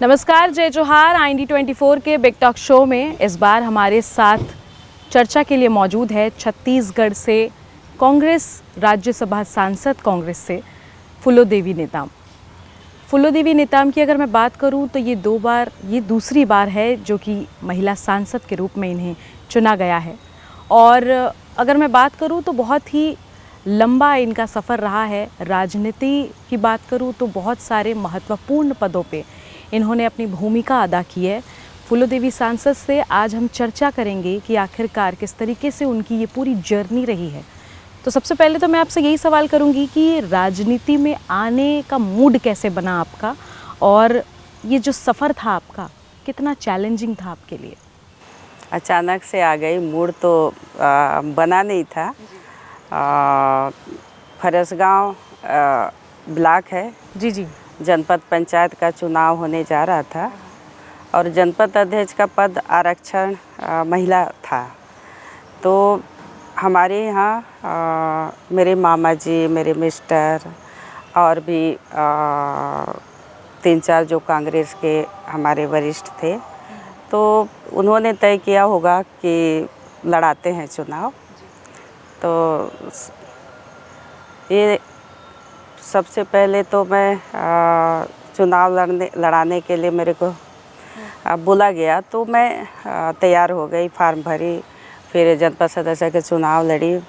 नमस्कार, जय जोहार। IND24 के बिग टॉक शो में इस बार हमारे साथ चर्चा के लिए मौजूद है छत्तीसगढ़ से कांग्रेस राज्यसभा सांसद कांग्रेस से फूलोदेवी नेताम। फूलोदेवी नेताम की अगर मैं बात करूं तो ये दूसरी बार है जो कि महिला सांसद के रूप में इन्हें चुना गया है। और अगर मैं बात करूं तो बहुत ही लंबा इनका सफ़र रहा है। राजनीति की बात करूं तो बहुत सारे महत्वपूर्ण पदों पे इन्होंने अपनी भूमिका अदा की है। फूलोदेवी सांसद से आज हम चर्चा करेंगे कि आखिरकार किस तरीके से उनकी ये पूरी जर्नी रही है। तो सबसे पहले तो मैं आपसे यही सवाल करूंगी कि राजनीति में आने का मूड कैसे बना आपका, और ये जो सफ़र था आपका कितना चैलेंजिंग था आपके लिए? अचानक से आ गई, मूड तो बना नहीं था। फरसगांव ब्लॉक है जी जी। जनपद पंचायत का चुनाव होने जा रहा था और जनपद अध्यक्ष का पद आरक्षण महिला था। तो हमारे यहाँ मेरे मामा जी, मेरे मिस्टर और भी 3-4 जो कांग्रेस के हमारे वरिष्ठ थे, तो उन्होंने तय किया होगा कि लड़ाते हैं चुनाव। तो ये सबसे पहले तो मैं चुनाव लड़ाने के लिए मेरे को बोला गया, तो मैं तैयार हो गई, फार्म भरी, फिर जनपद सदस्य के चुनाव लड़ी।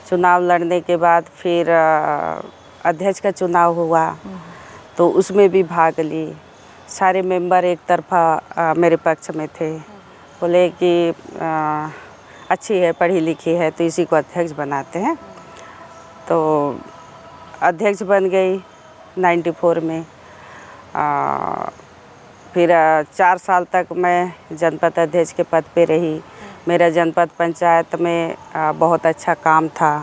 चुनाव लड़ने के बाद फिर अध्यक्ष का चुनाव हुआ, तो उसमें भी भाग ली। सारे मेंबर एक तरफा मेरे पक्ष में थे, बोले कि अच्छी है, पढ़ी लिखी है, तो इसी को अध्यक्ष बनाते हैं। तो अध्यक्ष बन गई 94 में। फिर 4 साल तक मैं जनपद अध्यक्ष के पद पे रही। मेरा जनपद पंचायत में बहुत अच्छा काम था,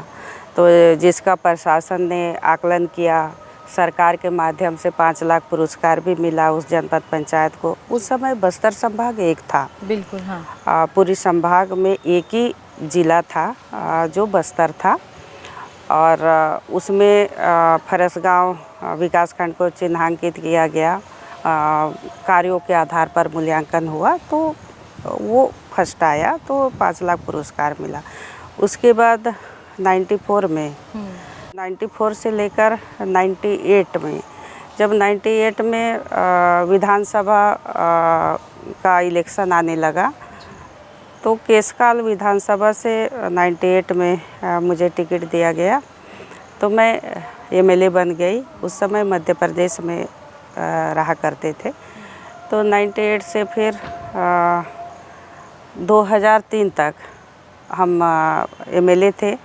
तो जिसका प्रशासन ने आकलन किया, सरकार के माध्यम से 5 लाख पुरस्कार भी मिला उस जनपद पंचायत को। उस समय बस्तर संभाग एक था। बिल्कुल, हाँ। पूरी संभाग में एक ही ज़िला था जो बस्तर था, और उसमें फरसगांव विकासखंड को चिन्हांकित किया गया। कार्यों के आधार पर मूल्यांकन हुआ, तो वो फर्स्ट आया, तो 5 लाख पुरस्कार मिला। उसके बाद 94 में 94 से लेकर 98 में, जब 98 में विधानसभा का इलेक्शन आने लगा, तो केसकाल विधानसभा से 98 में मुझे टिकट दिया गया, तो मैं MLA बन गई। उस समय मध्य प्रदेश में रहा करते थे। तो 98 से फिर 2003 तक हम MLA थे।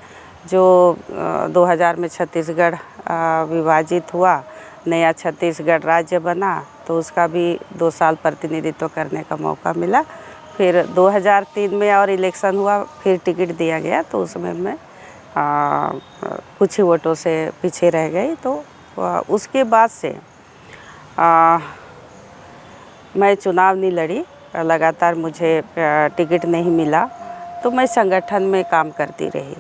जो 2000 में छत्तीसगढ़ विभाजित हुआ, नया छत्तीसगढ़ राज्य बना, तो उसका भी 2 साल प्रतिनिधित्व करने का मौका मिला। फिर 2003 में और इलेक्शन हुआ, फिर टिकट दिया गया, तो उसमें मैं कुछ ही वोटों से पीछे रह गई। तो उसके बाद से मैं चुनाव नहीं लड़ी, लगातार मुझे टिकट नहीं मिला, तो मैं संगठन में काम करती रही।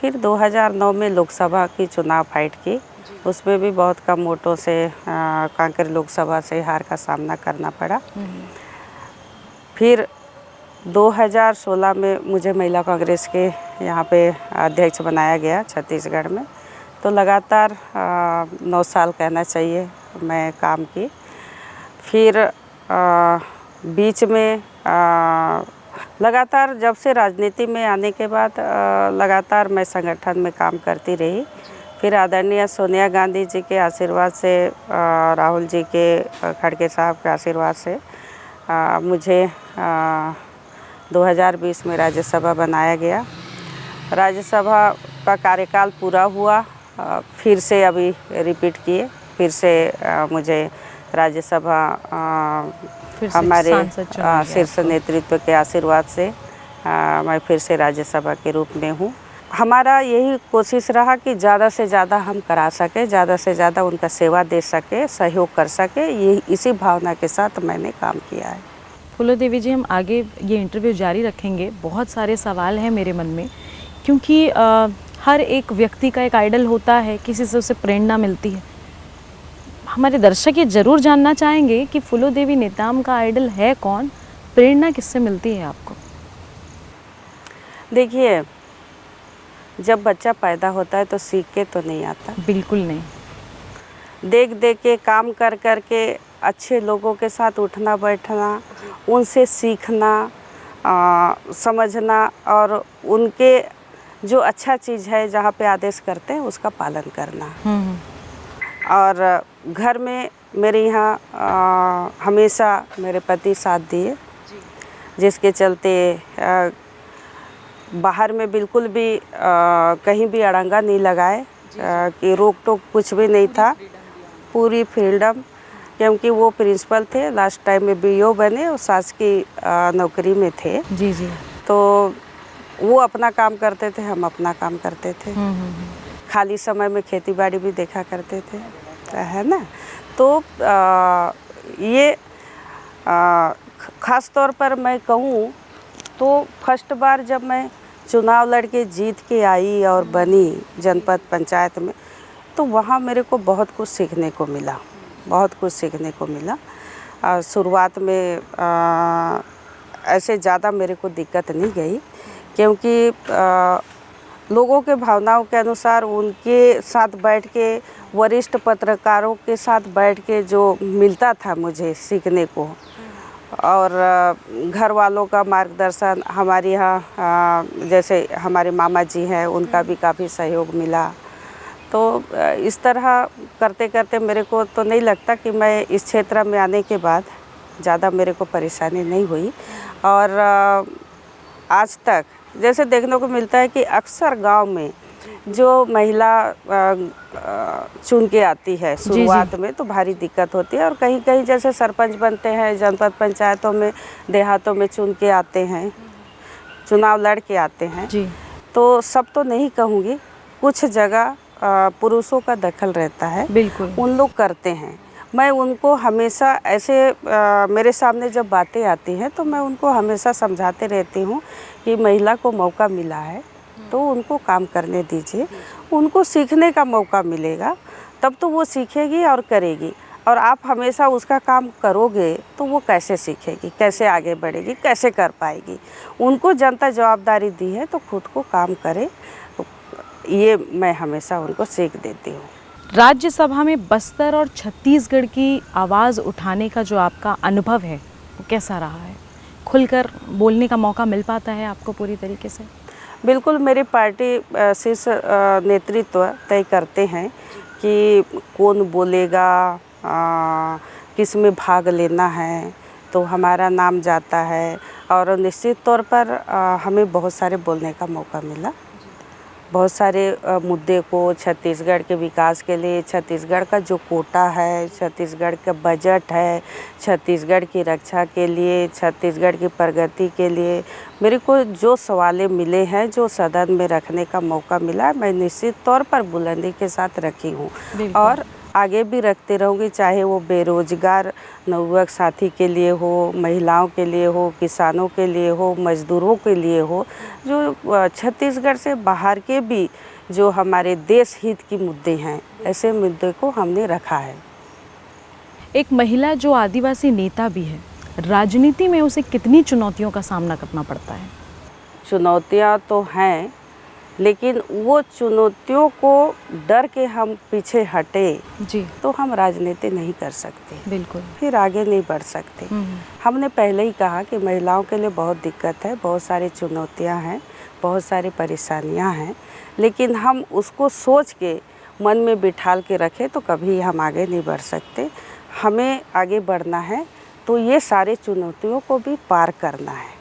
फिर 2009 में लोकसभा की चुनाव फाइट की, उसमें भी बहुत कम वोटों से कांकेर लोकसभा से हार का सामना करना पड़ा। फिर 2016 में मुझे महिला कांग्रेस के यहाँ पे अध्यक्ष बनाया गया छत्तीसगढ़ में। तो लगातार 9 साल कहना चाहिए मैं काम की। फिर बीच में लगातार जब से राजनीति में आने के बाद लगातार मैं संगठन में काम करती रही। फिर आदरणीय सोनिया गांधी जी के आशीर्वाद से, राहुल जी के, खड़गे साहब के आशीर्वाद से मुझे 2020 में राज्यसभा बनाया गया। राज्यसभा का कार्यकाल पूरा हुआ, फिर से अभी रिपीट किए, फिर से मुझे राज्यसभा हमारे शीर्ष नेतृत्व के आशीर्वाद से मैं फिर से राज्यसभा के रूप में हूँ। हमारा यही कोशिश रहा कि ज़्यादा से ज़्यादा हम करा सके, ज़्यादा से ज़्यादा उनका सेवा दे सके, सहयोग कर सके। ये इसी भावना के साथ मैंने काम किया है। फूलोदेवी जी, हम आगे ये इंटरव्यू जारी रखेंगे। बहुत सारे सवाल हैं मेरे मन में, क्योंकि हर एक व्यक्ति का एक आइडल होता है, किसी से उसे प्रेरणा मिलती है। हमारे दर्शक ये ज़रूर जानना चाहेंगे कि फूलो देवी नेताम का आइडल है कौन, प्रेरणा किससे मिलती है आपको? देखिए, जब बच्चा पैदा होता है तो सीख के तो नहीं आता, बिल्कुल नहीं। देख देख के, काम कर कर के, अच्छे लोगों के साथ उठना बैठना, उनसे सीखना, समझना और उनके जो अच्छा चीज़ है जहाँ पे आदेश करते हैं उसका पालन करना। और घर में मेरे यहाँ हमेशा मेरे पति साथ दिए, जिसके चलते बाहर में बिल्कुल भी कहीं भी अड़ंगा नहीं लगाए, कि रोक टोक कुछ भी नहीं था, पूरी फ्रीडम। क्योंकि वो प्रिंसिपल थे, लास्ट टाइम में बीओ बने और सास की नौकरी में थे। जी जी। तो वो अपना काम करते थे, हम अपना काम करते थे। खाली समय में खेती बाड़ी भी देखा करते थे, है ना। तो ये ख़ास तौर पर मैं कहूँ तो फर्स्ट बार जब मैं चुनाव लड़के जीत के आई और बनी जनपद पंचायत में, तो वहाँ मेरे को बहुत कुछ सीखने को मिला, बहुत कुछ सीखने को मिला। शुरुआत में ऐसे ज़्यादा मेरे को दिक्कत नहीं गई, क्योंकि लोगों के भावनाओं के अनुसार उनके साथ बैठ के, वरिष्ठ पत्रकारों के साथ बैठ के जो मिलता था मुझे सीखने को, और घर वालों का मार्गदर्शन, हमारे यहाँ जैसे हमारे मामा जी हैं, उनका भी काफ़ी सहयोग मिला। तो इस तरह करते करते मेरे को तो नहीं लगता कि मैं इस क्षेत्र में आने के बाद ज़्यादा मेरे को परेशानी नहीं हुई। और आज तक जैसे देखने को मिलता है कि अक्सर गांव में जो महिला चुन के आती है शुरुआत में तो भारी दिक्कत होती है, और कहीं कहीं जैसे सरपंच बनते हैं जनपद पंचायतों में, देहातों में चुन के आते हैं, चुनाव लड़ के आते हैं जी। तो सब तो नहीं कहूँगी, कुछ जगह पुरुषों का दखल रहता है, बिल्कुल उन लोग करते हैं। मैं उनको हमेशा ऐसे मेरे सामने जब बातें आती हैं तो मैं उनको हमेशा समझाते रहती हूँ कि महिला को मौका मिला है तो उनको काम करने दीजिए, उनको सीखने का मौका मिलेगा तब तो वो सीखेगी और करेगी। और आप हमेशा उसका काम करोगे तो वो कैसे सीखेगी, कैसे आगे बढ़ेगी, कैसे कर पाएगी। उनको जनता जवाबदारी दी है तो खुद को काम करे, ये मैं हमेशा उनको सीख देती हूँ। राज्यसभा में बस्तर और छत्तीसगढ़ की आवाज़ उठाने का जो आपका अनुभव है वो कैसा रहा है? खुलकर बोलने का मौका मिल पाता है आपको पूरी तरीके से? बिल्कुल, मेरी पार्टी शीर्ष नेतृत्व तय करते हैं कि कौन बोलेगा, किस में भाग लेना है, तो हमारा नाम जाता है। और निश्चित तौर पर हमें बहुत सारे बोलने का मौका मिला, बहुत सारे मुद्दे को, छत्तीसगढ़ के विकास के लिए, छत्तीसगढ़ का जो कोटा है, छत्तीसगढ़ का बजट है, छत्तीसगढ़ की रक्षा के लिए, छत्तीसगढ़ की प्रगति के लिए मेरे को जो सवालें मिले हैं, जो सदन में रखने का मौका मिला, मैं निश्चित तौर पर बुलंदी के साथ रखी हूँ और आगे भी रखते रहूँगी। चाहे वो बेरोजगार नवयुवक साथी के लिए हो, महिलाओं के लिए हो, किसानों के लिए हो, मजदूरों के लिए हो, जो छत्तीसगढ़ से बाहर के भी जो हमारे देश हित की मुद्दे हैं, ऐसे मुद्दे को हमने रखा है। एक महिला जो आदिवासी नेता भी है, राजनीति में उसे कितनी चुनौतियों का सामना करना पड़ता है? चुनौतियाँ तो हैं, लेकिन वो चुनौतियों को डर के हम पीछे हटे जी तो हम राजनीति नहीं कर सकते, बिल्कुल, फिर आगे नहीं बढ़ सकते। हमने पहले ही कहा कि महिलाओं के लिए बहुत दिक्कत है, बहुत सारी चुनौतियां हैं, बहुत सारी परेशानियां हैं, लेकिन हम उसको सोच के मन में बिठाल के रखें तो कभी हम आगे नहीं बढ़ सकते। हमें आगे बढ़ना है तो ये सारे चुनौतियों को भी पार करना है,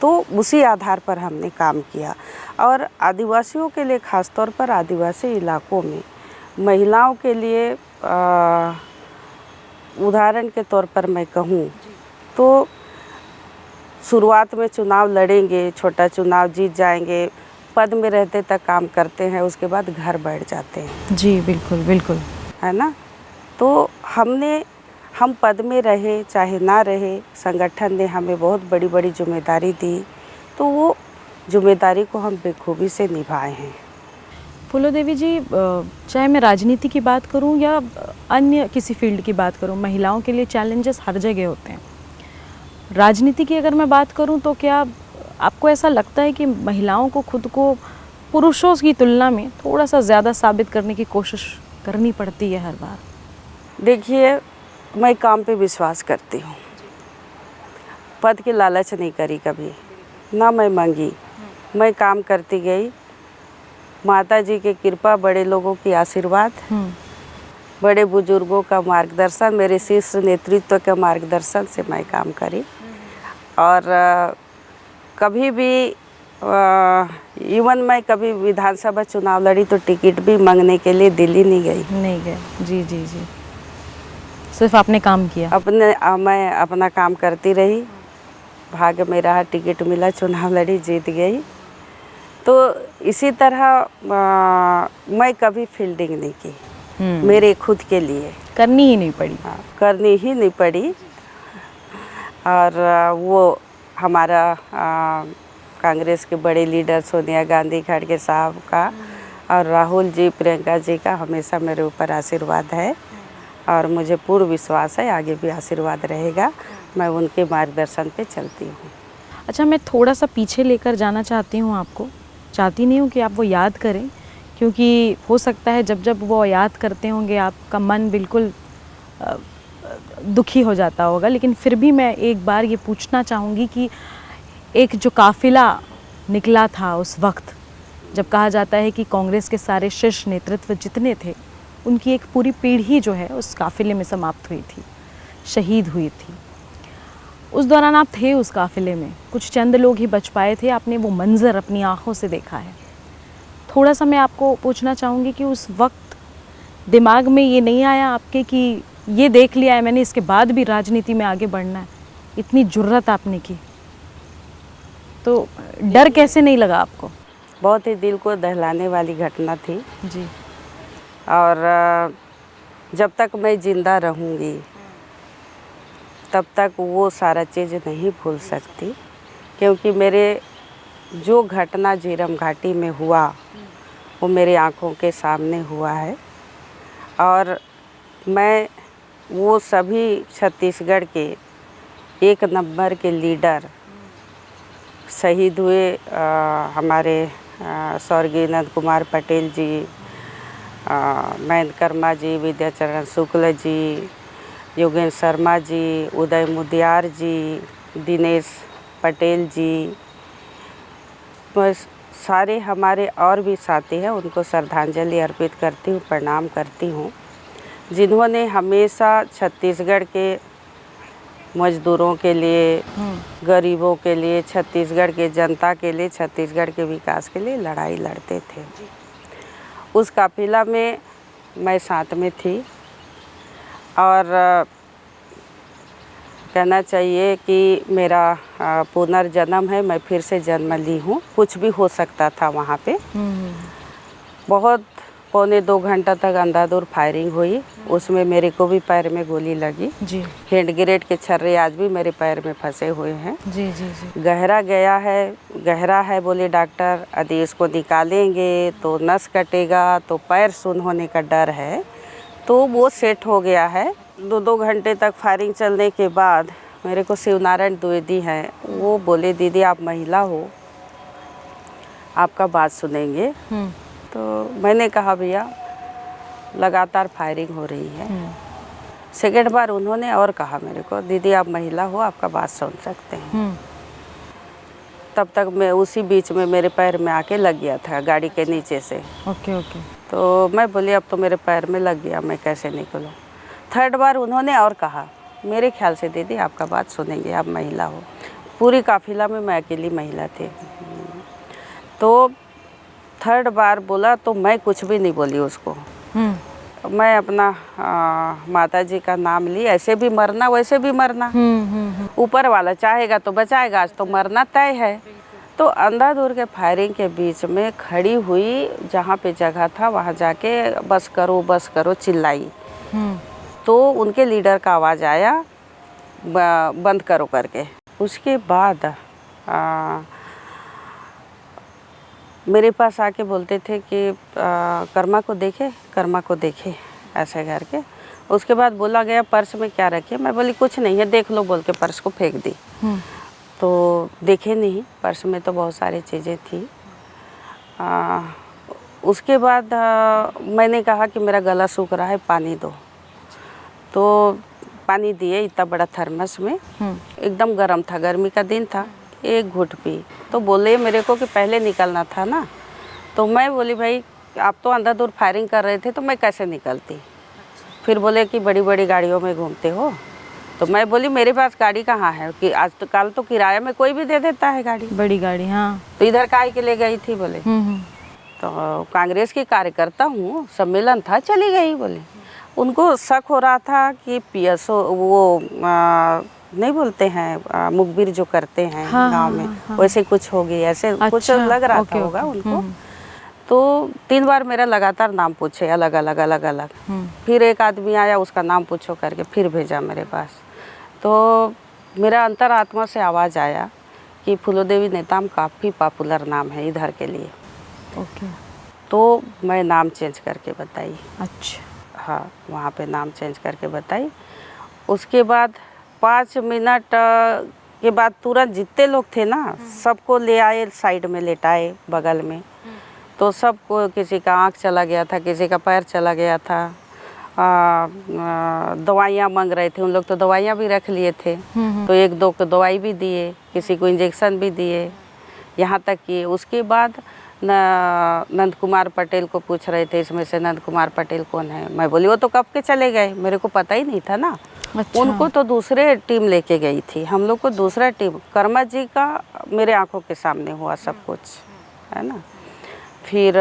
तो उसी आधार पर हमने काम किया। और आदिवासियों के लिए, ख़ास तौर पर आदिवासी इलाकों में महिलाओं के लिए उदाहरण के तौर पर मैं कहूँ तो शुरुआत में चुनाव लड़ेंगे, छोटा चुनाव जीत जाएंगे, पद में रहते तक काम करते हैं, उसके बाद घर बैठ जाते हैं। जी बिल्कुल बिल्कुल, है ना। तो हम पद में रहे चाहे ना रहे, संगठन ने हमें बहुत बड़ी बड़ी जिम्मेदारी दी, तो वो जिम्मेदारी को हम बेखूबी से निभाए हैं। फूलो देवी जी, चाहे मैं राजनीति की बात करूं या अन्य किसी फील्ड की बात करूं, महिलाओं के लिए चैलेंजेस हर जगह होते हैं। राजनीति की अगर मैं बात करूं तो क्या आपको ऐसा लगता है कि महिलाओं को खुद को पुरुषों की तुलना में थोड़ा सा ज़्यादा साबित करने की कोशिश करनी पड़ती है हर बार? देखिए, मैं काम पे विश्वास करती हूँ, पद की लालच नहीं करी कभी, ना मैं मांगी। मैं काम करती गई, माता जी की कृपा, बड़े लोगों की आशीर्वाद, बड़े बुजुर्गों का मार्गदर्शन, मेरे शीर्ष नेतृत्व के मार्गदर्शन से मैं काम करी। और कभी भी इवन मैं कभी विधानसभा चुनाव लड़ी तो टिकट भी मांगने के लिए दिल्ली नहीं गई। नहीं गए? जी जी जी, सिर्फ आपने काम किया। मैं अपना काम करती रही, भाग्य में रहा, टिकट मिला, चुनाव लड़ी, जीत गई। तो इसी तरह मैं कभी फील्डिंग नहीं की, मेरे खुद के लिए करनी ही नहीं पड़ी। हाँ, करनी ही नहीं पड़ी। और वो हमारा कांग्रेस के बड़े लीडर सोनिया गांधी खड़गे साहब का और राहुल जी, प्रियंका जी का हमेशा मेरे ऊपर आशीर्वाद है और मुझे पूर्ण विश्वास है आगे भी आशीर्वाद रहेगा। मैं उनके मार्गदर्शन पे चलती हूँ। अच्छा, मैं थोड़ा सा पीछे लेकर जाना चाहती हूँ आपको। चाहती नहीं हूँ कि आप वो याद करें, क्योंकि हो सकता है जब जब वो याद करते होंगे आपका मन बिल्कुल दुखी हो जाता होगा, लेकिन फिर भी मैं एक बार ये पूछना चाहूँगी कि एक जो काफ़िला निकला था उस वक्त, जब कहा जाता है कि कांग्रेस के सारे शीर्ष नेतृत्व जितने थे उनकी एक पूरी पीढ़ी जो है उस काफ़िले में समाप्त हुई थी, शहीद हुई थी। उस दौरान आप थे उस काफ़िले में, कुछ चंद लोग ही बच पाए थे, आपने वो मंज़र अपनी आँखों से देखा है। थोड़ा सा मैं आपको पूछना चाहूँगी कि उस वक्त दिमाग में ये नहीं आया आपके कि ये देख लिया है मैंने, इसके बाद भी राजनीति में आगे बढ़ना है, इतनी जुर्रत आपने की, तो डर कैसे नहीं लगा आपको? बहुत ही दिल को दहलाने वाली घटना थी जी। और जब तक मैं ज़िंदा रहूँगी तब तक वो सारा चीज़ नहीं भूल सकती, क्योंकि मेरे जो घटना झीरम घाटी में हुआ वो मेरे आँखों के सामने हुआ है। और मैं वो सभी छत्तीसगढ़ के एक नंबर के लीडर शहीद हुए, हमारे स्वर्गीय नंद कुमार पटेल जी, महेंद्र कर्मा जी, विद्याचरण शुक्ल जी, योगेंद्र शर्मा जी, उदय मुदियार जी, दिनेश पटेल जी, बस सारे हमारे और भी साथी हैं, उनको श्रद्धांजलि अर्पित करती हूँ, प्रणाम करती हूँ, जिन्होंने हमेशा छत्तीसगढ़ के मजदूरों के लिए, गरीबों के लिए, छत्तीसगढ़ के जनता के लिए, छत्तीसगढ़ के विकास के लिए लड़ाई लड़ते थे। उस काफिला में मैं साथ में थी और कहना चाहिए कि मेरा पुनर्जन्म है, मैं फिर से जन्म ली हूँ। कुछ भी हो सकता था वहाँ पे। बहुत 1.25 घंटा तक अंधाधुंध फायरिंग हुई, उसमें मेरे को भी पैर में गोली लगी जी। हैंड ग्रेनेड के छर्रे आज भी मेरे पैर में फंसे हुए हैं। जी जी जी। गहरा गया है, गहरा है बोले डॉक्टर, यदि इसको निकालेंगे तो नस कटेगा, तो पैर सुन्न होने का डर है। तो वो सेट हो गया है। 2 घंटे तक फायरिंग चलने के बाद मेरे को शिवनारायण द्विवेदी हैं, वो बोले दीदी आप महिला हो, आपका बात सुनेंगे। तो मैंने कहा भैया लगातार फायरिंग हो रही है। सेकेंड बार उन्होंने और कहा मेरे को दीदी आप महिला हो, आपका बात सुन सकते हैं। तब तक मैं उसी बीच में मेरे पैर में आके लग गया था गाड़ी के नीचे से। Okay okay. तो मैं बोली अब तो मेरे पैर में लग गया, मैं कैसे निकलूँ। थर्ड बार उन्होंने और कहा मेरे ख्याल से दीदी आपका बात सुनेंगे, आप महिला हो। पूरी काफिला में मैं अकेली महिला थी। तो थर्ड बार बोला तो मैं कुछ भी नहीं बोली उसको। मैं अपना माता जी का नाम ली, ऐसे भी मरना वैसे भी मरना, ऊपर वाला चाहेगा तो बचाएगा, आज तो मरना तय है। तो अंधाधुंध के फायरिंग के बीच में खड़ी हुई, जहाँ पे जगह था वहाँ जाके बस करो चिल्लाई। तो उनके लीडर का आवाज़ आया बंद करो करके। उसके बाद मेरे पास आके बोलते थे कि कर्मा को देखे ऐसे करके। उसके बाद बोला गया पर्स में क्या रखे, मैं बोली कुछ नहीं है, देख लो बोल के पर्स को फेंक दी। तो देखे नहीं, पर्स में तो बहुत सारी चीज़ें थी। उसके बाद मैंने कहा कि मेरा गला सूख रहा है, पानी दो। तो पानी दिए, इतना बड़ा थर्मस में, एकदम गर्म था, गर्मी का दिन था। एक घूंट पी तो बोले मेरे को कि पहले निकलना था ना। तो मैं बोली भाई आप तो अंधाधुंध फायरिंग कर रहे थे तो मैं कैसे निकलती। फिर बोले कि बड़ी बड़ी गाड़ियों में घूमते हो। तो मैं बोली मेरे पास गाड़ी कहाँ है, कि आज तो कल तो किराया में कोई भी दे देता है गाड़ी, बड़ी गाड़ी। हाँ, तो इधर काहे के ले गई थी बोले। तो कांग्रेस की कार्यकर्ता हूँ, सम्मेलन था, चली गई बोले। उनको शक हो रहा था कि पीएसओ वो नहीं बोलते हैं मुखबिर जो करते हैं गांव में, वैसे कुछ हो गई, ऐसे कुछ लग रहा था होगा उनको। तो 3 बार मेरा लगातार नाम पूछे, अलग अलग। फिर एक आदमी आया, उसका नाम पूछो करके फिर भेजा मेरे पास। तो मेरा अंतरात्मा से आवाज़ आया कि फूलोदेवी नेताम काफ़ी पॉपुलर नाम है इधर के लिए। तो मैं नाम चेंज करके बताई। अच्छा। हाँ, वहाँ पे नाम चेंज करके बताई। उसके बाद 5 मिनट के बाद तुरंत जितने लोग थे ना सबको ले आए, साइड में लेटाए बगल में। तो सबको, किसी का आँख चला गया था, किसी का पैर चला गया था। दवाइयाँ मांग रहे थे उन लोग, तो दवाइयाँ भी रख लिए थे। तो 1-2 को दवाई भी दिए, किसी को इंजेक्शन भी दिए, यहाँ तक कि उसके बाद नंद कुमार पटेल को पूछ रहे थे इसमें से नंद कुमार पटेल कौन है। मैं बोली वो तो कब के चले गए, मेरे को पता ही नहीं था ना। अच्छा। उनको तो दूसरे टीम लेके गई थी, हम लोग को दूसरा टीम। कर्मा जी का मेरे आंखों के सामने हुआ सब कुछ, है ना। फिर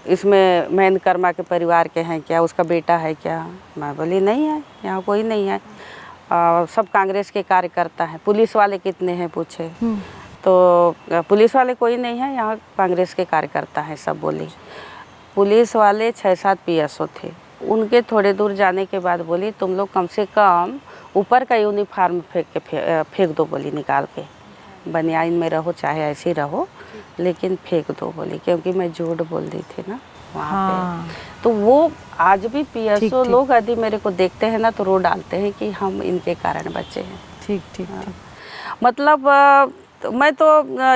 इसमें महेंद्र कर्मा के परिवार के हैं क्या, उसका बेटा है क्या। मैं बोली नहीं है, यहाँ कोई नहीं है, सब कांग्रेस के कार्यकर्ता हैं। पुलिस वाले कितने हैं पूछे, तो पुलिस वाले कोई नहीं है, यहाँ कांग्रेस के कार्यकर्ता हैं सब बोली। पुलिस वाले 6-7 पीएसओ थे। उनके थोड़े दूर जाने के बाद बोली तुम लोग कम से कम ऊपर का यूनिफॉर्म फेंक दो बोली, निकाल के बनियाइन में रहो चाहे ऐसे रहो, लेकिन फेंक दो बोली, क्योंकि मैं झूठ बोल दी थी ना वहाँ पे। तो वो आज भी पीएसओ लोग यदि मेरे को देखते हैं ना तो रो डालते हैं कि हम इनके कारण बचे हैं। ठीक। मतलब मैं तो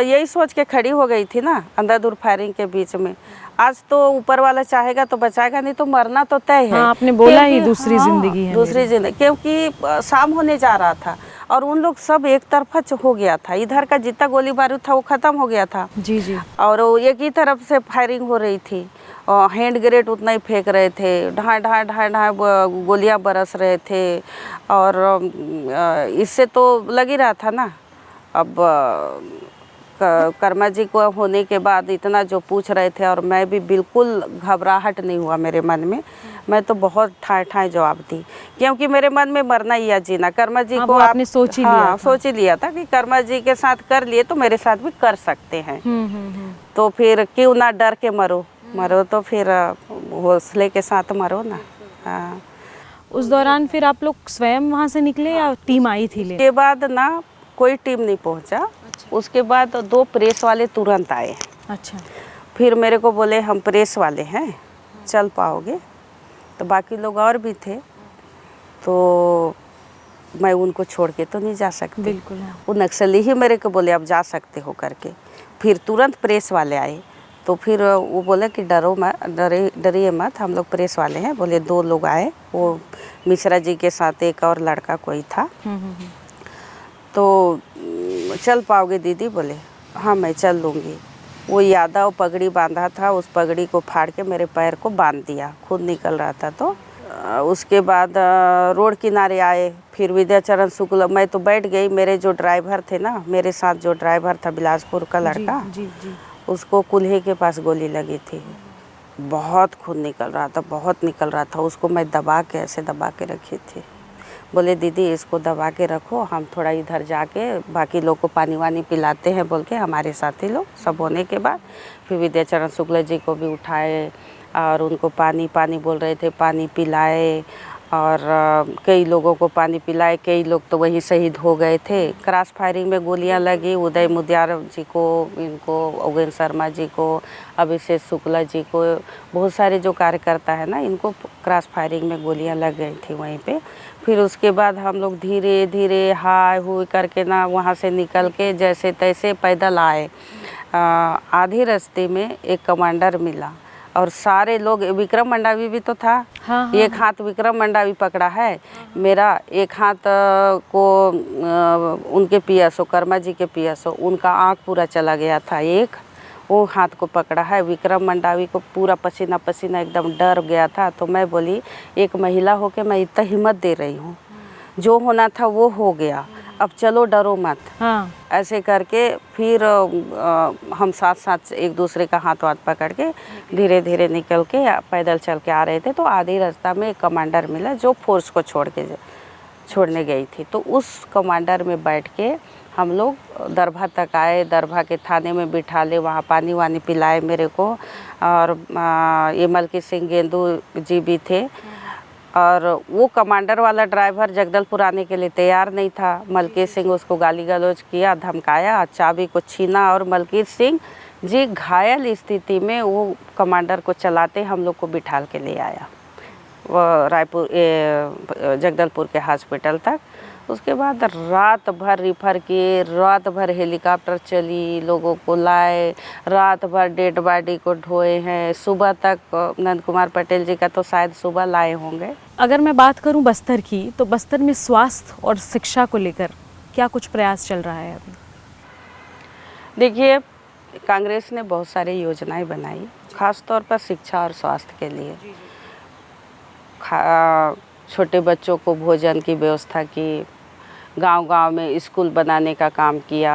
यही सोच के खड़ी हो गई थी ना अंधाधुंध फायरिंग के बीच में। आज तो ऊपर वाला चाहेगा तो बचाएगा, नहीं तो मरना तो तय है। हाँ, आपने बोला ही दूसरी जिंदगी है, दूसरी जिंदगी, क्योंकि शाम होने जा रहा था और उन लोग सब एक तरफा हो गया था। इधर का जितना गोली बारूद था वो खत्म हो गया था। जी। और एक ही तरफ से फायरिंग हो रही थी और हैंड ग्रेनेड उतना ही फेंक रहे थे, ढाई गोलियां बरस रहे थे। और इससे तो लग ही रहा था ना। अब कर्मा जी को होने के बाद इतना जो पूछ रहे थे और मैं भी बिल्कुल घबराहट नहीं हुआ मेरे मन में। मैं तो बहुत ठाए जवाब दी, क्योंकि मेरे मन में मरना ही या जीना। कर्मा जी को आपने सोच ही लिया था कि कर्मा जी के साथ कर लिए तो मेरे साथ भी कर सकते हैं। तो फिर क्यों ना डर के मरो तो फिर हौसले के साथ मरो ना। हाँ। उस दौरान फिर आप लोग स्वयं वहाँ से निकले या टीम आई थी? के बाद ना कोई टीम नहीं पहुंचा। अच्छा। उसके बाद 2 प्रेस वाले तुरंत आए। अच्छा। फिर मेरे को बोले हम प्रेस वाले हैं, चल पाओगे? तो बाकी लोग और भी थे, तो मैं उनको छोड़ के तो नहीं जा सकती। बिल्कुल। वो नक्सली ही मेरे को बोले अब जा सकते हो करके। फिर तुरंत प्रेस वाले आए, तो फिर वो बोले कि डरिए मत, हम लोग प्रेस वाले हैं। बोले 2 लोग आए, वो मिश्रा जी के साथ एक और लड़का कोई था। तो चल पाओगे दीदी? बोले हाँ मैं चल लूँगी। वो यादव पगड़ी बांधा था, उस पगड़ी को फाड़ के मेरे पैर को बांध दिया, खून निकल रहा था। तो उसके बाद रोड किनारे आए, फिर विद्याचरण शुक्ल, मैं तो बैठ गई। मेरे जो ड्राइवर थे ना, मेरे साथ जो ड्राइवर था बिलासपुर का लड़का, जी। उसको कुल्हे के पास गोली लगी थी, बहुत खून निकल रहा था, बहुत निकल रहा था। उसको मैं दबा के ऐसे दबा के रखी थी। बोले दीदी इसको दबा के रखो, हम थोड़ा इधर जाके बाकी लोग को पानी वानी पिलाते हैं बोल के हमारे साथी लोग सब होने के बाद फिर विद्याचरण शुक्ल जी को भी उठाए और उनको पानी बोल रहे थे, पानी पिलाए। और कई लोगों को पानी पिलाए, कई लोग तो वहीं शहीद हो गए थे। क्रॉस फायरिंग में गोलियां लगी उदय मुद्यार जी को, इनको उगेन शर्मा जी को, अभिषेक शुक्ला जी को, बहुत सारे जो कार्यकर्ता है ना, इनको क्रॉस फायरिंग में गोलियां लग गई थी वहीं पे। फिर उसके बाद हम लोग धीरे धीरे हाय हुई करके ना वहाँ से निकल के जैसे तैसे पैदल आए। आधे रास्ते में एक कमांडर मिला और सारे लोग, विक्रम मंडावी भी तो था। हाँ, एक हाथ विक्रम मंडावी पकड़ा है मेरा, एक हाथ को उनके पीएसओ कर्मा जी के पीएसओ, उनका आँख पूरा चला गया था, एक वो हाथ को पकड़ा है। विक्रम मंडावी को पूरा पसीना पसीना एकदम डर गया था। तो मैं बोली एक महिला होके मैं इतना हिम्मत दे रही हूँ, जो होना था वो हो गया, अब चलो डरो मत। हाँ। ऐसे करके फिर हम साथ साथ एक दूसरे का हाथ वाथ पकड़ के धीरे धीरे निकल के पैदल चल के आ रहे थे। तो आधे रास्ता में एक कमांडर मिला जो फोर्स को छोड़ने गई थी। तो उस कमांडर में बैठ के हम लोग दरभा तक आए, दरभा के थाने में बिठा ले, वहाँ पानी वानी पिलाए मेरे को। और ये मलकी सिंह गेंदू जी भी थे। और वो कमांडर वाला ड्राइवर जगदलपुर आने के लिए तैयार नहीं था। मलकीत सिंह उसको गाली गलौज किया, धमकाया, चाबी को छीना और मलकीत सिंह जी घायल स्थिति में वो कमांडर को चलाते हम लोग को बिठाल के ले आया वो रायपुर जगदलपुर के हॉस्पिटल तक। उसके बाद रात भर रिफ़र किए, रात भर हेलीकॉप्टर चली, लोगों को लाए, रात भर डेड बॉडी को ढोए हैं। सुबह तक नंद कुमार पटेल जी का तो शायद सुबह लाए होंगे। अगर मैं बात करूं बस्तर की, तो बस्तर में स्वास्थ्य और शिक्षा को लेकर क्या कुछ प्रयास चल रहा है अभी? देखिए, कांग्रेस ने बहुत सारी योजनाएं बनाई, खास तौर पर शिक्षा और स्वास्थ्य के लिए। छोटे बच्चों को भोजन की व्यवस्था की, गांव-गांव में स्कूल बनाने का काम किया,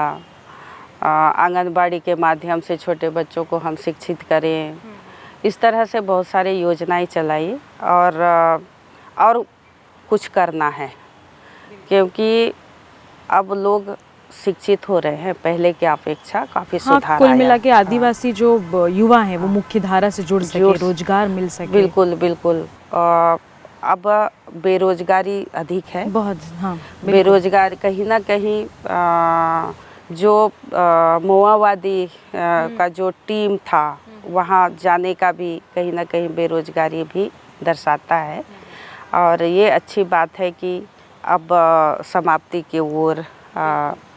आंगनबाड़ी के माध्यम से छोटे बच्चों को हम शिक्षित करें। इस तरह से बहुत सारे योजनाएं चलाई और कुछ करना है, क्योंकि अब लोग शिक्षित हो रहे हैं, पहले की अपेक्षा काफ़ी सुधार कुल आया। मिला के आदिवासी जो युवा हैं वो मुख्य धारा से जुड़ सके, रोजगार मिल सके। बिल्कुल बिल्कुल। अब बेरोजगारी अधिक है, बहुत। हाँ, बेरोजगार कहीं ना कहीं जो माओवादी का जो टीम था वहाँ जाने का भी कहीं ना कहीं बेरोजगारी भी दर्शाता है। और ये अच्छी बात है कि अब समाप्ति की ओर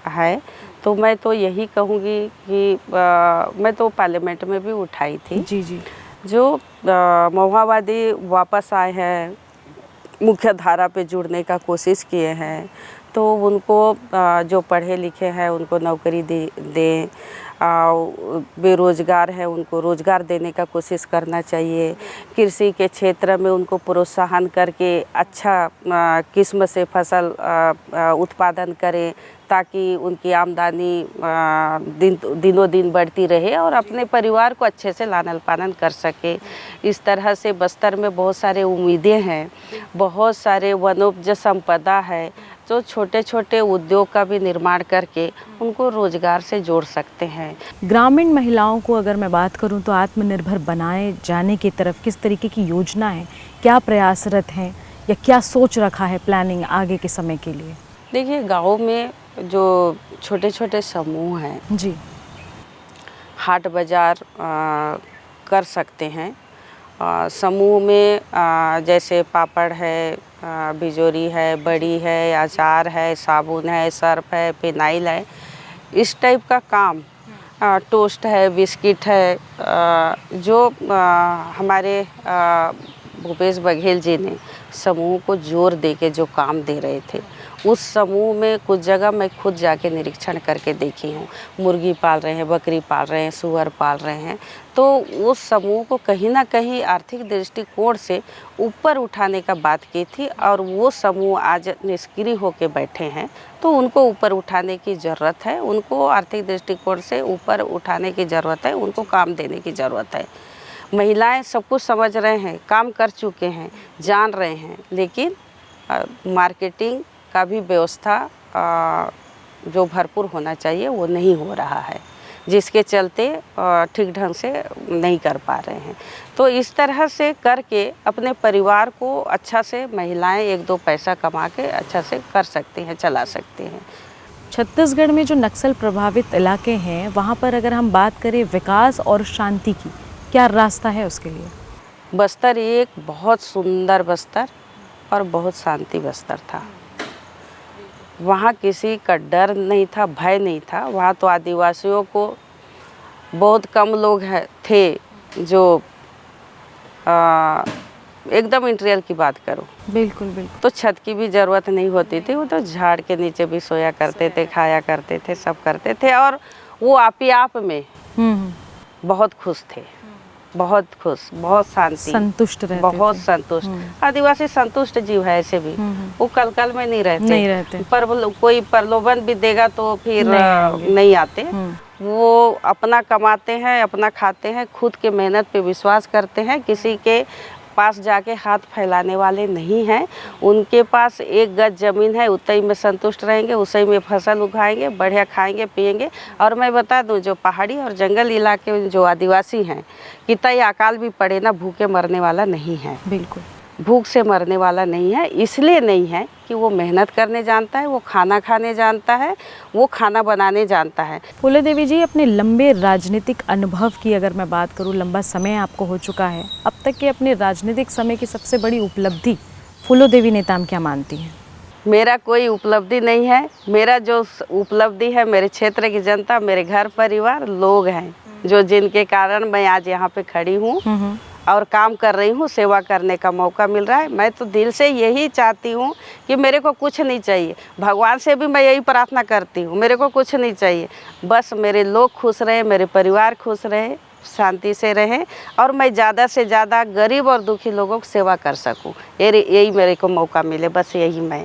है। तो मैं तो यही कहूँगी कि मैं तो पार्लियामेंट में भी उठाई थी। जी जी। जो माओवादी वापस आए हैं, मुख्य धारा पे जुड़ने का कोशिश किए हैं, तो उनको जो पढ़े लिखे हैं उनको नौकरी दें, बेरोजगार है उनको रोज़गार देने का कोशिश करना चाहिए। कृषि के क्षेत्र में उनको प्रोत्साहन करके अच्छा किस्म से फसल उत्पादन करें, ताकि उनकी आमदनी दिनों दिन बढ़ती रहे और अपने परिवार को अच्छे से लालन पालन कर सके। इस तरह से बस्तर में बहुत सारे उम्मीदें हैं, बहुत सारे वनोपज संपदा है, जो छोटे छोटे उद्योग का भी निर्माण करके उनको रोजगार से जोड़ सकते हैं। ग्रामीण महिलाओं को अगर मैं बात करूं तो आत्मनिर्भर बनाए जाने की तरफ किस तरीके की योजना है, क्या प्रयासरत हैं या क्या सोच रखा है प्लानिंग आगे के समय के लिए? देखिए, गाँव में जो छोटे छोटे समूह हैं जी, हाट बाज़ार कर सकते हैं। समूह में जैसे पापड़ है, बिजोरी है, बड़ी है, अचार है, साबुन है, सर्फ है, फिनाइल है, इस टाइप का काम, टोस्ट है, बिस्किट है, जो हमारे भूपेश बघेल जी ने समूह को जोर दे के जो काम दे रहे थे, उस समूह में कुछ जगह मैं खुद जाके निरीक्षण करके देखी हूँ। मुर्गी पाल रहे हैं, बकरी पाल रहे हैं, सुअर पाल रहे हैं। तो उस समूह को कहीं ना कहीं आर्थिक दृष्टिकोण से ऊपर उठाने का बात की थी, और वो समूह आज निष्क्रिय होकर बैठे हैं। तो उनको ऊपर उठाने की ज़रूरत है, उनको आर्थिक दृष्टिकोण से ऊपर उठाने की ज़रूरत है, उनको काम देने की ज़रूरत है। महिलाएं सब कुछ समझ रहे हैं, काम कर चुके हैं, जान रहे हैं, लेकिन मार्केटिंग का भी व्यवस्था जो भरपूर होना चाहिए वो नहीं हो रहा है। जिसके चलते ठीक ढंग से नहीं कर पा रहे हैं। तो इस तरह से करके अपने परिवार को अच्छा से महिलाएं 1-2 पैसा कमा के अच्छा से कर सकती हैं, चला सकती हैं। छत्तीसगढ़ में जो नक्सल प्रभावित इलाके हैं वहाँ पर अगर हम बात करें विकास और शांति की, क्या रास्ता है उसके लिए? बस्तर एक बहुत सुंदर बस्तर और बहुत शांति बस्तर था। वहाँ किसी का डर नहीं था, भय नहीं था। वहाँ तो आदिवासियों को बहुत कम लोग थे जो एकदम इंटीरियर की बात करो, बिल्कुल बिल्कुल, तो छत की भी ज़रूरत नहीं होती थी। वो तो झाड़ के नीचे भी सोया करते थे, खाया करते थे, सब करते थे। और वो आप ही आप में बहुत खुश थे, बहुत खुश, बहुत शांति, संतुष्ट रहते बहुत थे। संतुष्ट। आदिवासी संतुष्ट जीव है ऐसे भी। वो कल में नहीं रहते। पर कोई प्रलोभन भी देगा तो फिर नहीं आते। वो अपना कमाते हैं, अपना खाते हैं, खुद के मेहनत पे विश्वास करते हैं, किसी के पास जाके हाथ फैलाने वाले नहीं हैं। उनके पास 1 गज ज़मीन है, उतई में संतुष्ट रहेंगे, उसी में फसल उगाएंगे, बढ़िया खाएंगे पिएंगे। और मैं बता दूं, जो पहाड़ी और जंगल इलाके में जो आदिवासी हैं, कितना अकाल भी पड़े ना, भूखे मरने वाला नहीं है। बिल्कुल, भूख से मरने वाला नहीं है। इसलिए नहीं है कि वो मेहनत करने जानता है, वो खाना खाने जानता है, वो खाना बनाने जानता है। फूलो देवी जी, अपने लंबे राजनीतिक अनुभव की अगर मैं बात करूं, लंबा समय आपको हो चुका है, अब तक के अपने राजनीतिक समय की सबसे बड़ी उपलब्धि फूलो देवी नेताम क्या मानती हैं? मेरा कोई उपलब्धि नहीं है। मेरा जो उपलब्धि है, मेरे क्षेत्र की जनता, मेरे घर परिवार, लोग हैं जो जिनके कारण मैं आज यहाँ पे खड़ी हूँ और काम कर रही हूँ, सेवा करने का मौका मिल रहा है। मैं तो दिल से यही चाहती हूँ कि मेरे को कुछ नहीं चाहिए। भगवान से भी मैं यही प्रार्थना करती हूँ, मेरे को कुछ नहीं चाहिए, बस मेरे लोग खुश रहे, मेरे परिवार खुश रहे, शांति से रहे और मैं ज़्यादा से ज़्यादा गरीब और दुखी लोगों की सेवा कर सकूँ। यही मेरे को मौका मिले, बस यही मैं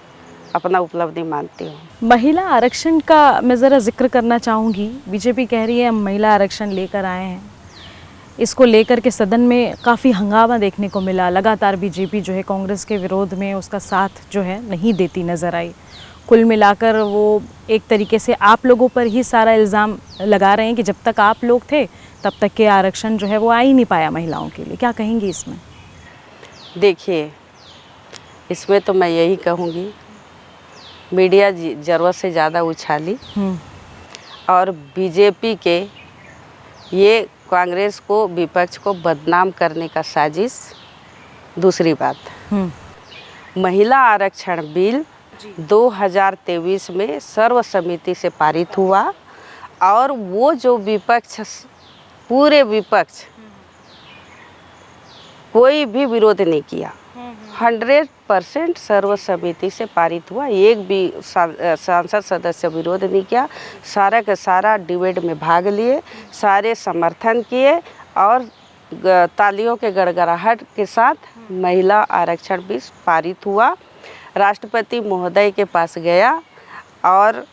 अपना उपलब्धि मानती हूँ। महिला आरक्षण का मैं ज़रा जिक्र करना चाहूँगी। बीजेपी कह रही है हम महिला आरक्षण लेकर आए हैं। इसको लेकर के सदन में काफ़ी हंगामा देखने को मिला। लगातार बीजेपी जो है कांग्रेस के विरोध में उसका साथ जो है नहीं देती नज़र आई। कुल मिलाकर वो एक तरीके से आप लोगों पर ही सारा इल्ज़ाम लगा रहे हैं कि जब तक आप लोग थे तब तक के आरक्षण जो है वो आ ही नहीं पाया महिलाओं के लिए। क्या कहेंगी इसमें? देखिए, इसमें तो मैं यही कहूँगी, मीडिया ज़रूरत से ज़्यादा उछाली और बीजेपी के ये कांग्रेस को, विपक्ष को बदनाम करने का साजिश। दूसरी बात, महिला आरक्षण बिल 2023 में सर्वसम्मति से पारित हुआ और वो जो विपक्ष, पूरे विपक्ष कोई भी विरोध नहीं किया। 100% सर्वसम्मति से पारित हुआ। एक भी सांसद सदस्य विरोध नहीं किया। सारा का सारा डिबेट में भाग लिए, सारे समर्थन किए और तालियों के गड़गड़ाहट के साथ महिला आरक्षण भी पारित हुआ। राष्ट्रपति महोदय के पास गया और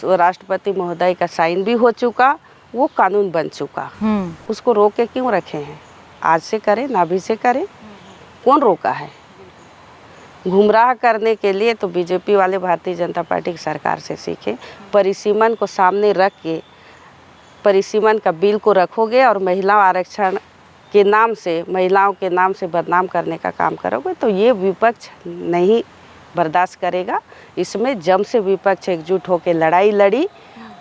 राष्ट्रपति महोदय का साइन भी हो चुका, वो कानून बन चुका। उसको रोक के क्यों रखे हैं? आज से करें ना, अभी से करें, कौन रोका है? गुमराह करने के लिए तो बीजेपी वाले भारतीय जनता पार्टी की सरकार से सीखे। परिसीमन को सामने रख के परिसीमन का बिल को रखोगे और महिला आरक्षण के नाम से, महिलाओं के नाम से बदनाम करने का काम करोगे तो ये विपक्ष नहीं बर्दाश्त करेगा। इसमें जम से विपक्ष एकजुट होकर लड़ाई लड़ी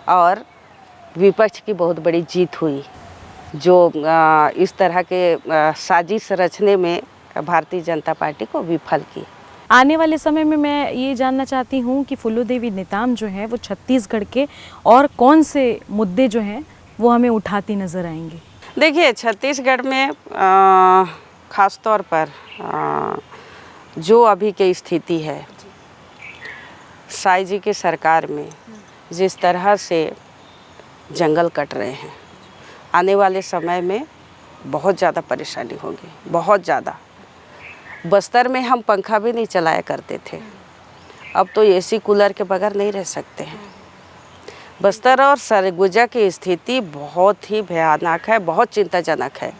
और विपक्ष की बहुत बड़ी जीत हुई, जो इस तरह के साजिश रचने में भारतीय जनता पार्टी को विफल की। आने वाले समय में मैं ये जानना चाहती हूँ कि फूलो देवी नेताम जो है वो छत्तीसगढ़ के और कौन से मुद्दे जो हैं वो हमें उठाती नज़र आएंगे? देखिए, छत्तीसगढ़ में ख़ास तौर पर जो अभी की स्थिति है, साई जी की सरकार में जिस तरह से जंगल कट रहे हैं, आने वाले समय में बहुत ज़्यादा परेशानी होगी, बहुत ज़्यादा। बस्तर में हम पंखा भी नहीं चलाया करते थे, अब तो एसी कूलर के बगैर नहीं रह सकते हैं। बस्तर और सरगुजा की स्थिति बहुत ही भयानक है, बहुत चिंताजनक है।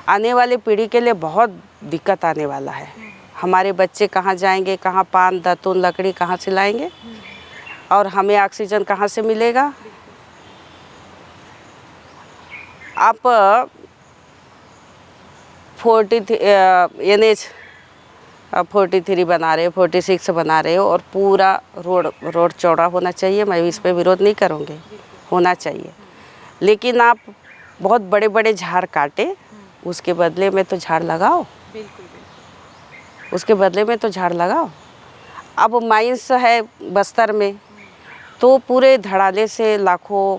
आने वाली पीढ़ी के लिए बहुत दिक्कत आने वाला है। हमारे बच्चे कहाँ जाएंगे, कहाँ पान दातून लकड़ी कहाँ से लाएंगे और हमें ऑक्सीजन कहाँ से मिलेगा? आप 43 बना रहे हो, 46 बना रहे हो और पूरा रोड चौड़ा होना चाहिए। मैं इस पे विरोध नहीं करूँगी, होना चाहिए। लेकिन आप बहुत बड़े बड़े झाड़ काटे, उसके बदले में तो झाड़ लगाओ, उसके बदले में तो झाड़ लगाओ। अब माइंस है बस्तर में, तो पूरे धड़ाले से लाखों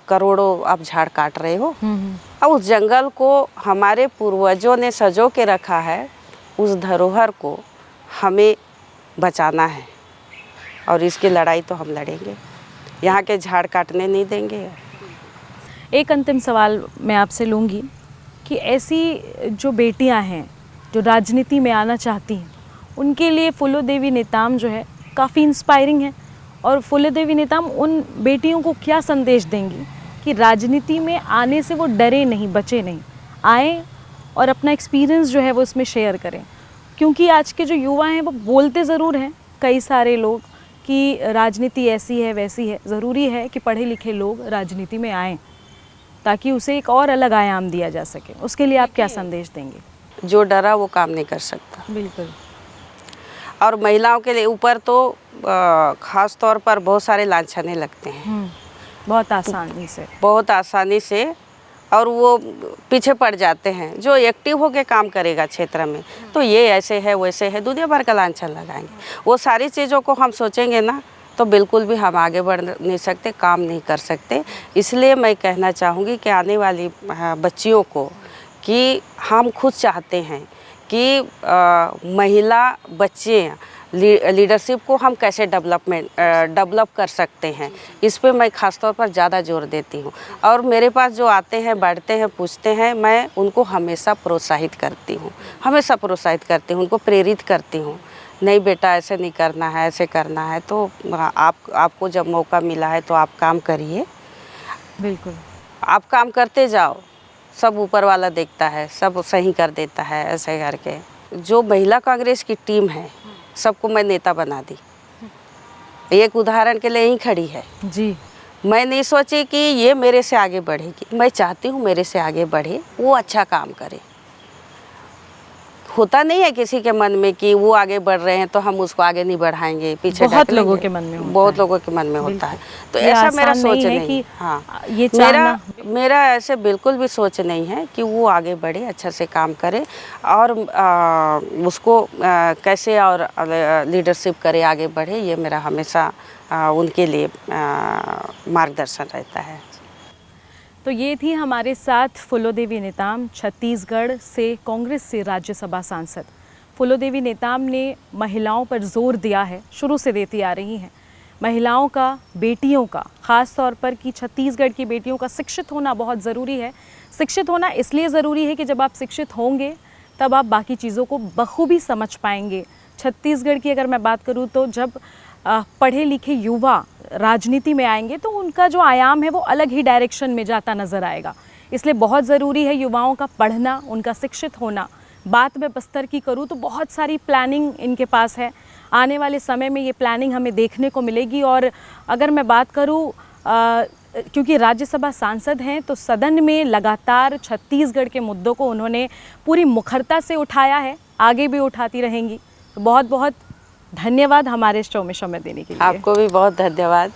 करोड़ों आप झाड़ काट रहे हो। अब उस जंगल को हमारे पूर्वजों ने सजो के रखा है, उस धरोहर को हमें बचाना है और इसकी लड़ाई तो हम लड़ेंगे, यहाँ के झाड़ काटने नहीं देंगे। एक अंतिम सवाल मैं आपसे लूँगी कि ऐसी जो बेटियां हैं जो राजनीति में आना चाहती हैं, उनके लिए फूलो देवी नेताम जो है काफ़ी इंस्पायरिंग है, और फूलो देवी नेताम उन बेटियों को क्या संदेश देंगी कि राजनीति में आने से वो डरे नहीं, बचे नहीं, आएँ और अपना एक्सपीरियंस जो है वो इसमें शेयर करें? क्योंकि आज के जो युवा हैं वो बोलते ज़रूर हैं कई सारे लोग कि राजनीति ऐसी है वैसी है, ज़रूरी है कि पढ़े लिखे लोग राजनीति में आएँ ताकि उसे एक और अलग आयाम दिया जा सके। उसके लिए आप क्या संदेश देंगे? जो डरा वो काम नहीं कर सकता। बिल्कुल। और महिलाओं के लिए ऊपर तो ख़ास तौर पर बहुत सारे लांछने लगते हैं, बहुत आसानी से, और वो पीछे पड़ जाते हैं। जो एक्टिव होकर काम करेगा क्षेत्र में, तो ये ऐसे है वैसे है, दुनिया भर का लांछन लगाएंगे। वो सारी चीज़ों को हम सोचेंगे ना, तो बिल्कुल भी हम आगे बढ़ नहीं सकते, काम नहीं कर सकते। इसलिए मैं कहना चाहूँगी कि आने वाली बच्चियों को कि हम खुद चाहते हैं कि महिला बच्चे लीडरशिप को हम कैसे डेवलप कर सकते हैं, इस पे मैं ख़ास तौर पर ज़्यादा जोर देती हूँ। और मेरे पास जो आते हैं, बैठते हैं, पूछते हैं, मैं उनको हमेशा प्रोत्साहित करती हूँ, उनको प्रेरित करती हूँ। नहीं बेटा ऐसे नहीं करना है, ऐसे करना है। तो आपको जब मौका मिला है तो आप काम करिए। बिल्कुल, आप काम करते जाओ, सब ऊपर वाला देखता है, सब सही कर देता है। ऐसे करके जो महिला कांग्रेस की टीम है, सबको मैं नेता बना दी। एक उदाहरण के लिए ही खड़ी है जी। मैं नहीं सोची कि ये मेरे से आगे बढ़ेगी, मैं चाहती हूँ मेरे से आगे बढ़े, वो अच्छा काम करे। होता नहीं है किसी के मन में कि वो आगे बढ़ रहे हैं तो हम उसको आगे नहीं बढ़ाएंगे, पीछे बहुत लोगों के मन में होता है। बहुत लोगों के मन में होता है। तो ऐसा मेरा सोच नहीं है कि हाँ, ये मेरा ऐसे बिल्कुल भी सोच नहीं है कि वो आगे बढ़े, अच्छा से काम करे और उसको कैसे और लीडरशिप करे, आगे बढ़े। ये मेरा हमेशा उनके लिए मार्गदर्शन रहता है। तो ये थी हमारे साथ फूलो देवी नेताम, छत्तीसगढ़ से कांग्रेस से राज्यसभा सांसद। फूलो देवी नेताम ने महिलाओं पर जोर दिया है, शुरू से देती आ रही हैं। महिलाओं का, बेटियों का, ख़ास तौर पर कि छत्तीसगढ़ की बेटियों का शिक्षित होना बहुत ज़रूरी है। शिक्षित होना इसलिए ज़रूरी है कि जब आप शिक्षित होंगे तब आप बाकी चीज़ों को बखूबी समझ पाएंगे। छत्तीसगढ़ की अगर मैं बात करूँ तो जब पढ़े लिखे युवा राजनीति में आएंगे तो उनका जो आयाम है वो अलग ही डायरेक्शन में जाता नज़र आएगा। इसलिए बहुत ज़रूरी है युवाओं का पढ़ना, उनका शिक्षित होना। बात मैं बस्तर की करूँ तो बहुत सारी प्लानिंग इनके पास है। आने वाले समय में ये प्लानिंग हमें देखने को मिलेगी। और अगर मैं बात करूँ क्योंकि राज्यसभा सांसद हैं तो सदन में लगातार छत्तीसगढ़ के मुद्दों को उन्होंने पूरी मुखरता से उठाया है, आगे भी उठाती रहेंगी। तो बहुत बहुत धन्यवाद हमारे शो में समय देने के लिए। आपको भी बहुत धन्यवाद।